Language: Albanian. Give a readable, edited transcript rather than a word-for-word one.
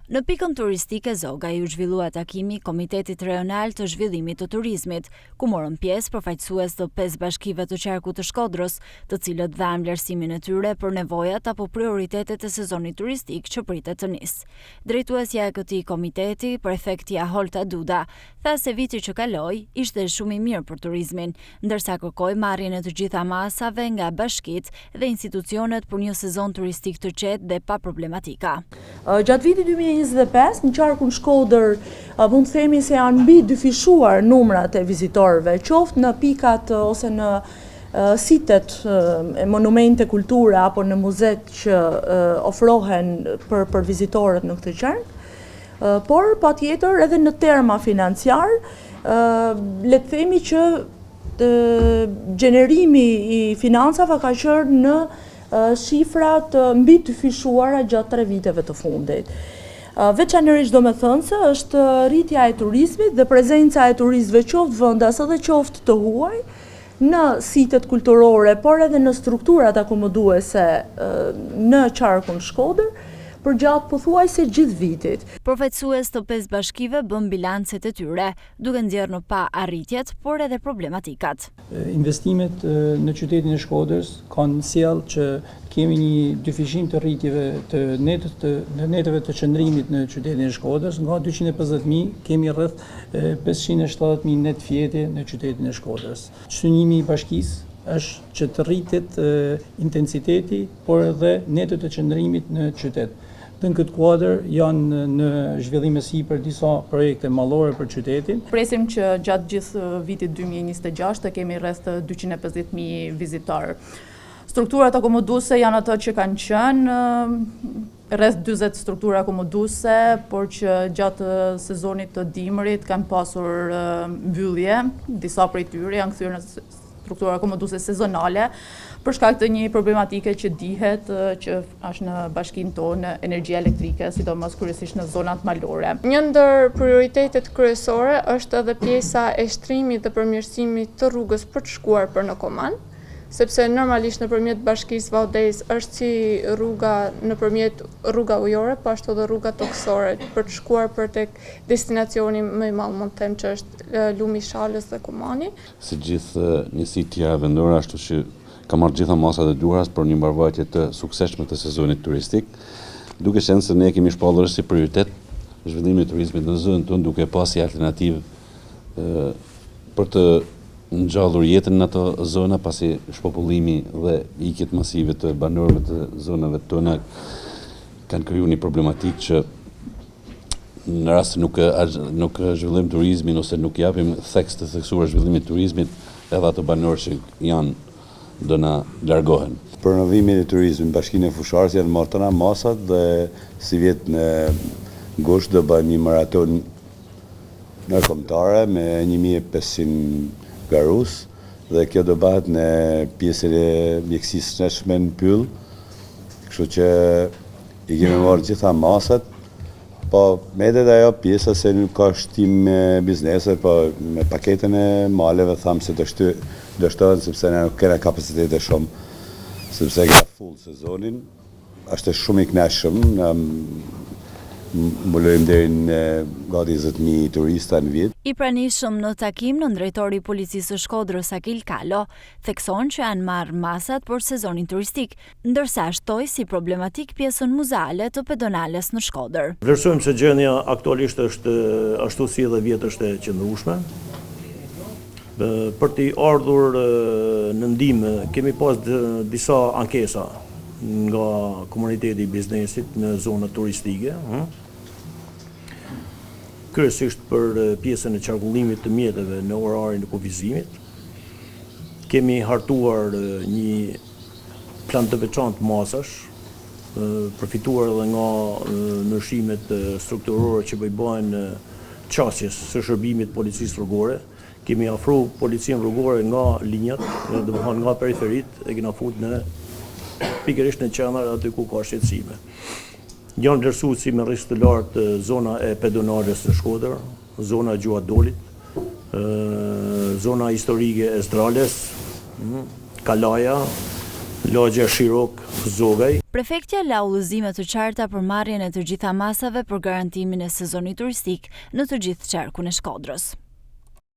Në pikën turistike Zoga u zhvillua takimi i Komitetit Rajonal të Zhvillimit të Turizmit, ku morën pjesë përfaqësues të 5 bashkive të qarkut të Shkodrës, të cilët dhanë vlerësimin e tyre për nevojat apo prioritetet e sezonit turistik që pritet të nisë. Drejtuesja e këtij komiteti, prefektja Holta Duda, tha se viti që kaloi ishte shumë i mirë për turizmin, ndërsa kërkoi marrjen e të gjitha masave nga bashkitë dhe institucionet për një sezon turistik të qetë dhe pa problematika. Gjatë vitit 2025, në qarkun Shkodër, mund të themi se janë mbi dyfishuar numrat e vizitorëve, qoftë në pikat ose në sitet e monumente kulture apo në muzet që ofrohen për vizitorët në këtë qark, por patjetër edhe në terma financiar, le të themi që gjenerimi i financave ka qenë në shifrat mbi të fishuara gjatë 3 viteve të fundit. Veçanërisht domethënëse është rritja e turizmit dhe prezenca e turistëve qoftë vendas edhe qoftë të huaj në sitet kulturore, por edhe në strukturat akomoduese në qarkun Shkodër, për gjatë pothuajse gjithë vitit. Përfaqësues të 5 bashkive bën bilancet e tyre, duke nxjerrë në pa arritjet, por edhe problematikat. Investimet në qytetin e Shkodrës kanë sjellë që kemi një dyfishim të rritjeve të neteve të qëndrimit në qytetin e Shkodrës. Nga 250.000 kemi rreth 570.000 net fjete në qytetin e Shkodrës. Synimi i bashkisë është që të rritet intensiteti, por edhe netet të qëndrimit në qytet. Dhe në këtë kuadër janë në zhvillime sipër disa projekte mallore për qytetin. Presim që gjatë gjithë vitit 2026 të kemi rreth 250.000 vizitorë. Strukturat akomoduese janë ato që kanë qenë, rreth 40 struktura akomoduese, por që gjatë sezonit të dimrit kanë pasur mbyllje, disa prej tyre janë kthyer në struktura akomoduese sezonale, për shkak të një problematike që dihet që është në bashkinë tonë energjia elektrike, sidomos kryesisht në zonat malore. Një ndër prioritetet kryesore është edhe pjesa e shtrimit dhe përmirësimit të rrugës për të shkuar për në Koman, sepse normalisht nëpërmjet bashkisë Valdez është si rruga nëpërmjet rruga ujore, po ashtu edhe rruga toksore për të shkuar për tek destinacioni më i madh, mund të them që është Lumi i Shalës dhe Komani. Si gjithë njësitë tjera vendore, ashtu që ka marrë gjitha masat e duhura për një mbarvajtje të suksesshme të sezonit turistik, duke qenë se ne kemi shpallur si prioritet zhvillimin e turizmit në zonën tonë, duke pasur alternativë për të ngjallur jetën në ato zona, pasi shpopullimi dhe ikjet masive të banorëve të zonave tona kanë krijuar një problematikë që në rast se nuk zhvillojmë turizmin ose nuk japim theks të theksuar zhvillimit të turizmit, edhe ato banorë që janë do na largohen. Për renovimin e turizmit, Bashkinë e Fusharës janë marrë tëra masat dhe si vjet në gusht do bëjmë një maraton ndërkombëtare me 1500 garus dhe kjo do bëhet në pjesën e mjekësisë së neshme në Pyll, kështu që i kemi marrë gjitha masat, po me edhe ajo pjesa se nuk ka shtim me biznese, po me paketën e maleve thamë se do shtohen sepse ne nuk kena kapacitete shumë, sepse ka full sezonin, është shumë i kënaqshëm, mbulojmë deri në gati 20.000 turista në vit. I pranishëm në takim në drejtori i policisë së Shkodrës Akil Kalo thekson që janë marrë masat për sezonin turistik, ndërsa shtoi si problematik pjesën muzeale të pedonales në Shkodër. Vlerësojmë se gjendja aktualisht është ashtu si edhe vjet është e qëndrueshme. Për të ardhur në ndihmë kemi pas disa ankesa nga komuniteti i biznesit në zonat turistike, kryesisht për pjesën e qarkullimit të mjeteve në orarin e kufizimit. Kemi hartuar një plan të veçantë masash, përfituar edhe nga ndryshimet strukturore që bëjnë qasjes së shërbimit policisë rrugore. Kemi afru policinë rrugore nga linjat, domethënë nga periferit, e kena fut në pikërisht në qendër aty ku ka shqetësime. Janë vlerësuar si me rrezik të lartë zona e pedonales në Shkodër, zona e Gjuadolit, zona historike e Zdrales, Kalaja, lagja Shirok, Këzogaj. Prefektja la udhëzime të qarta për marrjen e të gjitha masave për garantimin e sezonit turistik në të gjithë qarkun e Shkodrës.